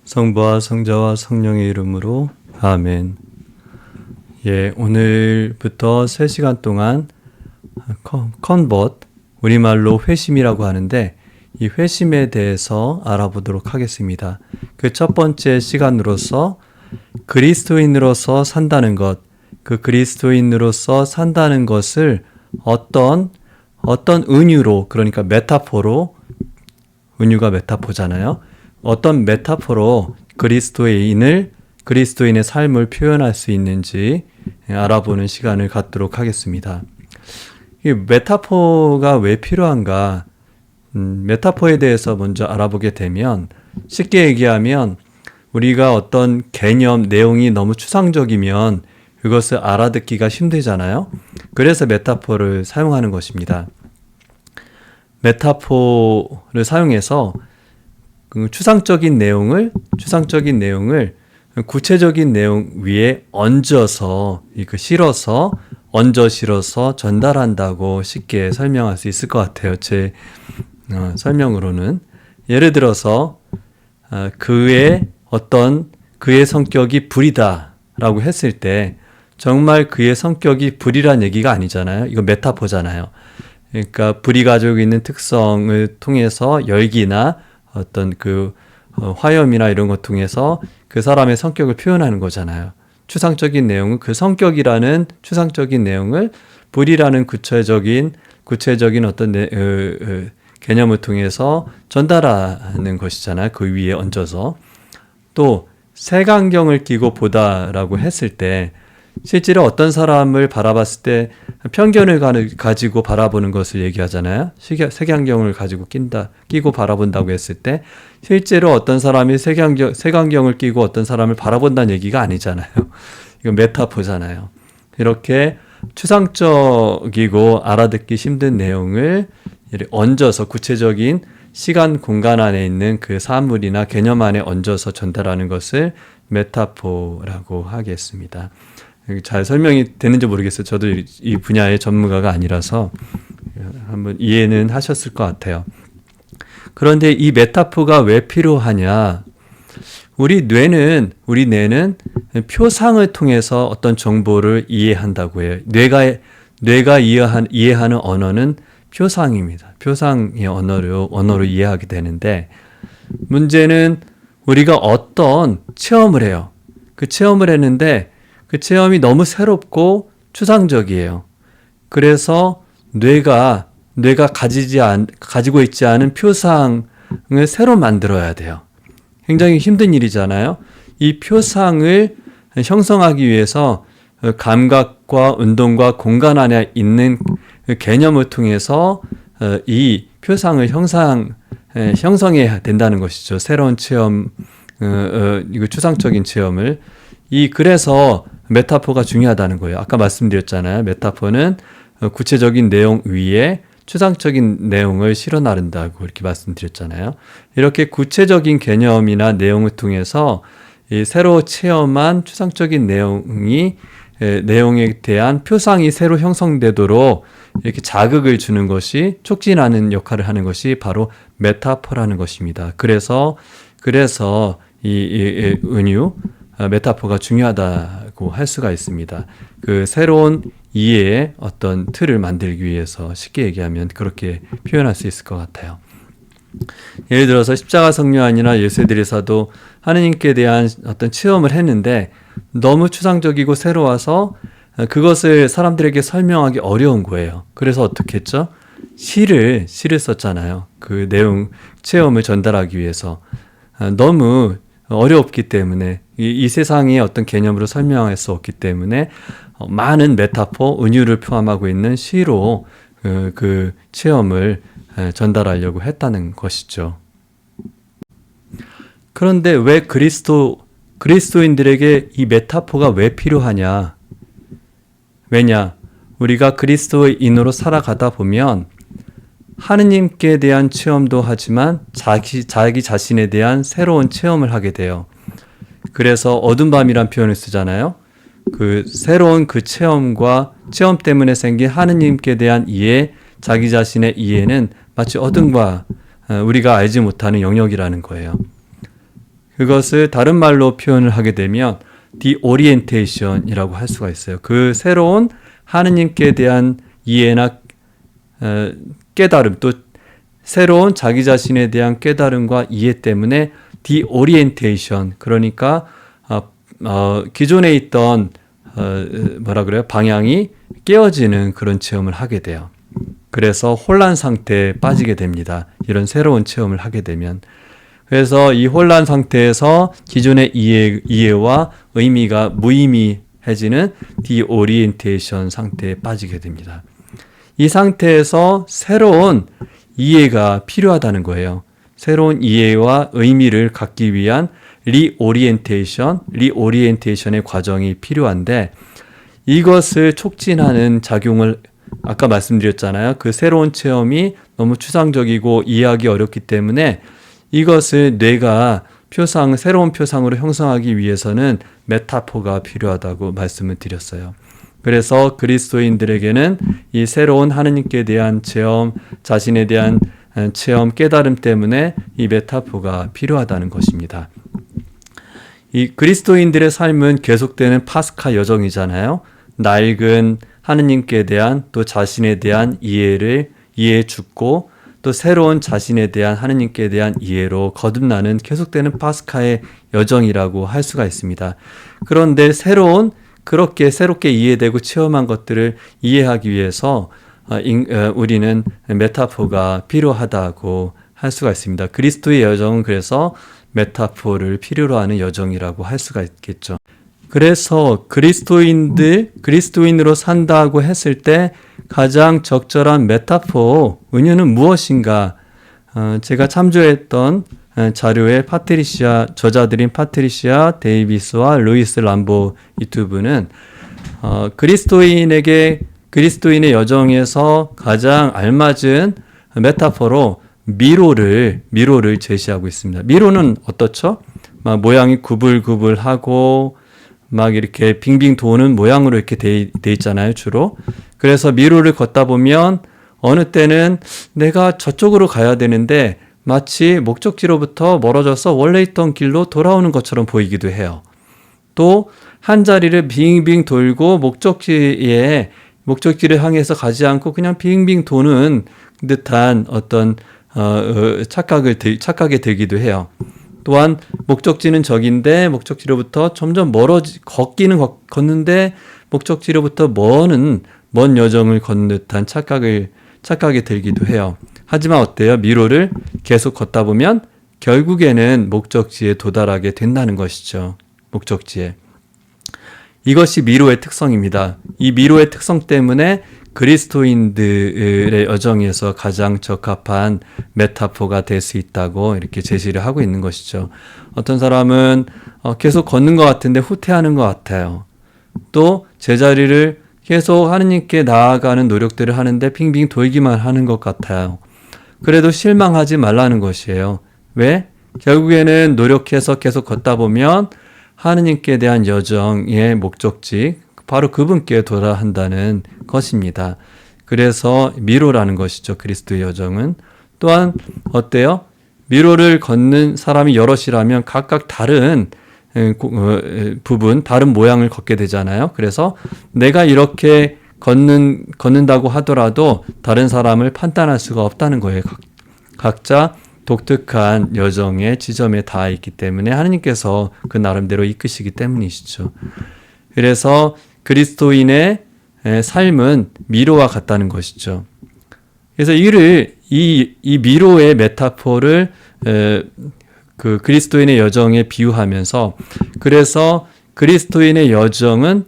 성부와 성자와 성령의 이름으로 아멘. 오늘부터 3시간 동안 컨버트, 우리말로 회심이라고 하는데 이 회심에 대해서 알아보도록 하겠습니다. 그 첫 번째 시간으로서 그리스도인으로서 산다는 것, 그 그리스도인으로서 산다는 것을 어떤 은유로, 그러니까 메타포로, 은유가 메타포잖아요. 어떤 메타포로 그리스도인의 삶을 표현할 수 있는지 알아보는 시간을 갖도록 하겠습니다. 이 메타포가 왜 필요한가? 메타포에 대해서 먼저 알아보게 되면, 쉽게 얘기하면 우리가 어떤 개념, 내용이 너무 추상적이면 그것을 알아듣기가 힘들잖아요. 그래서 메타포를 사용하는 것입니다. 메타포를 사용해서 그 추상적인 내용을 구체적인 내용 위에 얹어서 실어서 전달한다고 쉽게 설명할 수 있을 것 같아요. 제 설명으로는 예를 들어서 그의 성격이 불이다라고 했을 때 정말 그의 성격이 불이란 얘기가 아니잖아요. 이거 메타포잖아요. 그러니까 불이 가지고 있는 특성을 통해서 열기나 어떤 화염이나 이런 것 통해서 그 사람의 성격을 표현하는 거잖아요. 추상적인 내용은 그 성격이라는 추상적인 내용을 불이라는 구체적인 어떤 개념을 통해서 전달하는 것이잖아요. 그 위에 얹어서. 또 색안경을 끼고 보다라고 했을 때 실제로 어떤 사람을 바라봤을 때 편견을 가지고 바라보는 것을 얘기하잖아요. 색안경을 가지고 끼고 바라본다고 했을 때 실제로 어떤 사람이 색안경을 끼고 어떤 사람을 바라본다는 얘기가 아니잖아요. 이건 메타포잖아요. 이렇게 추상적이고 알아듣기 힘든 내용을 얹어서 구체적인 시간, 공간 안에 있는 그 사물이나 개념 안에 얹어서 전달하는 것을 메타포라고 하겠습니다. 잘 설명이 되는지 모르겠어요. 저도 이 분야의 전문가가 아니라서 한번 이해는 하셨을 것 같아요. 그런데 이 메타포가 왜 필요하냐? 우리 뇌는 표상을 통해서 어떤 정보를 이해한다고 해요. 뇌가 이해하는 언어는 표상입니다. 표상의 언어로 이해하게 되는데, 문제는 우리가 어떤 체험을 해요. 그 체험을 했는데 그 체험이 너무 새롭고 추상적이에요. 그래서 뇌가 가지고 있지 않은 표상을 새로 만들어야 돼요. 굉장히 힘든 일이잖아요. 이 표상을 형성하기 위해서 감각과 운동과 공간 안에 있는 개념을 통해서 이 표상을 형성해야 된다는 것이죠. 새로운 체험, 이거 추상적인 체험을. 그래서 메타포가 중요하다는 거예요. 아까 말씀드렸잖아요. 메타포는 구체적인 내용 위에 추상적인 내용을 실어 나른다고 이렇게 말씀드렸잖아요. 이렇게 구체적인 개념이나 내용을 통해서 이 새로 체험한 추상적인 내용에 대한 표상이 새로 형성되도록 이렇게 자극을 주는 것이, 촉진하는 역할을 하는 것이 바로 메타포라는 것입니다. 그래서 이 은유, 메타포가 중요하다고 할 수가 있습니다. 그 새로운 이해의 어떤 틀을 만들기 위해서, 쉽게 얘기하면 그렇게 표현할 수 있을 것 같아요. 예를 들어서 십자가 성묘안이나 예수대리사도 하느님께 대한 어떤 체험을 했는데 너무 추상적이고 새로워서 그것을 사람들에게 설명하기 어려운 거예요. 그래서 어떻게 했죠? 시를 썼잖아요. 그 내용, 체험을 전달하기 위해서. 너무 어렵기 때문에, 이 세상의 어떤 개념으로 설명할 수 없기 때문에 많은 메타포, 은유를 포함하고 있는 시로 그 체험을 전달하려고 했다는 것이죠. 그런데 왜 그리스도인들에게 이 메타포가 왜 필요하냐? 왜냐? 우리가 그리스도인으로 살아가다 보면 하느님께 대한 체험도 하지만 자기 자신에 대한 새로운 체험을 하게 돼요. 그래서 어둠 밤이란 표현을 쓰잖아요. 그 새로운 그 체험 때문에 생긴 하느님께 대한 이해, 자기 자신의 이해는 마치 어둠과 우리가 알지 못하는 영역이라는 거예요. 그것을 다른 말로 표현을 하게 되면 디오리엔테이션이라고 할 수가 있어요. 그 새로운 하느님께 대한 이해나 깨달음, 또 새로운 자기 자신에 대한 깨달음과 이해 때문에 디오리엔테이션, 그러니까 기존에 있던 방향이 깨어지는 그런 체험을 하게 돼요. 그래서 혼란 상태에 빠지게 됩니다. 이런 새로운 체험을 하게 되면. 그래서 이 혼란 상태에서 기존의 이해와 의미가 무의미해지는 디오리엔테이션 상태에 빠지게 됩니다. 이 상태에서 새로운 이해가 필요하다는 거예요. 새로운 이해와 의미를 갖기 위한 리오리엔테이션의 과정이 필요한데, 이것을 촉진하는 작용을 아까 말씀드렸잖아요. 그 새로운 체험이 너무 추상적이고 이해하기 어렵기 때문에 이것을 뇌가 새로운 표상으로 형성하기 위해서는 메타포가 필요하다고 말씀을 드렸어요. 그래서 그리스도인들에게는 이 새로운 하느님께 대한 체험, 자신에 대한 체험, 깨달음 때문에 이 메타포가 필요하다는 것입니다. 이 그리스도인들의 삶은 계속되는 파스카 여정이잖아요. 낡은 하느님께 대한 또 자신에 대한 이해에 죽고 또 새로운 자신에 대한 하느님께 대한 이해로 거듭나는 계속되는 파스카의 여정이라고 할 수가 있습니다. 그런데 그렇게 새롭게 이해되고 체험한 것들을 이해하기 위해서 우리는 메타포가 필요하다고 할 수가 있습니다. 그리스도의 여정은 그래서 메타포를 필요로 하는 여정이라고 할 수가 있겠죠. 그래서 그리스도인으로 산다고 했을 때 가장 적절한 메타포, 은유는 무엇인가? 제가 참조했던 자료의 저자들인 파트리시아 데이비스와 루이스 람보 이 두 분은 그리스도인의 여정에서 가장 알맞은 메타포로 미로를 제시하고 있습니다. 미로는 어떻죠? 막 모양이 구불구불하고 막 이렇게 빙빙 도는 모양으로 이렇게 돼 있잖아요, 주로. 그래서 미로를 걷다 보면 어느 때는 내가 저쪽으로 가야 되는데 마치 목적지로부터 멀어져서 원래 있던 길로 돌아오는 것처럼 보이기도 해요. 또 한 자리를 빙빙 돌고 목적지를 향해서 가지 않고 그냥 빙빙 도는 듯한 어떤 착각에 들기도 해요. 또한 목적지는 저긴데 목적지로부터 점점 걷는데 목적지로부터 먼 여정을 걷는 듯한 착각에 들기도 해요. 하지만 어때요? 미로를 계속 걷다 보면 결국에는 목적지에 도달하게 된다는 것이죠. 목적지에. 이것이 미로의 특성입니다. 이 미로의 특성 때문에 그리스도인들의 여정에서 가장 적합한 메타포가 될 수 있다고 이렇게 제시를 하고 있는 것이죠. 어떤 사람은 계속 걷는 것 같은데 후퇴하는 것 같아요. 또 제자리를 계속 하느님께 나아가는 노력들을 하는데 빙빙 돌기만 하는 것 같아요. 그래도 실망하지 말라는 것이에요. 왜? 결국에는 노력해서 계속 걷다 보면 하느님께 대한 여정의 목적지, 바로 그분께 돌아한다는 것입니다. 그래서 미로라는 것이죠. 그리스도의 여정은. 또한 어때요? 미로를 걷는 사람이 여럿이라면 각각 다른 다른 모양을 걷게 되잖아요. 그래서 내가 이렇게 걷는다고 하더라도 다른 사람을 판단할 수가 없다는 거예요. 각자 독특한 여정의 지점에 닿아 있기 때문에 하느님께서 그 나름대로 이끄시기 때문이시죠. 그래서 그리스도인의 삶은 미로와 같다는 것이죠. 그래서 이 미로의 메타포를 그 그리스도인의 여정에 비유하면서, 그래서 그리스도인의 여정은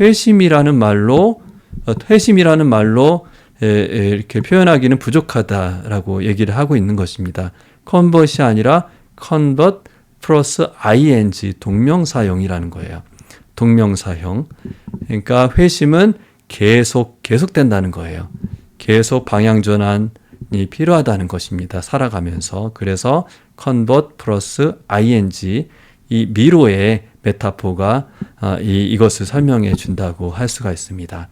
회심이라는 말로 이렇게 표현하기는 부족하다라고 얘기를 하고 있는 것입니다. 컨버트이 아니라 컨버트 플러스 ing, 동명사형이라는 거예요. 동명사형. 그러니까 회심은 계속된다는 거예요. 계속 방향 전환이 필요하다는 것입니다. 살아가면서. 그래서 컨버트 플러스 ing, 이 미로의 메타포가 이것을 설명해 준다고 할 수가 있습니다.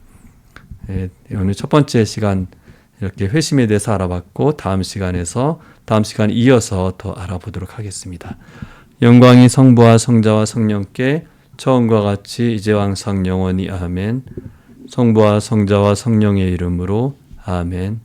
오늘 첫 번째 시간 이렇게 회심에 대해서 알아봤고, 다음 시간에서 다음 시간에 이어서 더 알아보도록 하겠습니다. 영광이 성부와 성자와 성령께 처음과 같이 이제와 항상 영원히 아멘. 성부와 성자와 성령의 이름으로 아멘.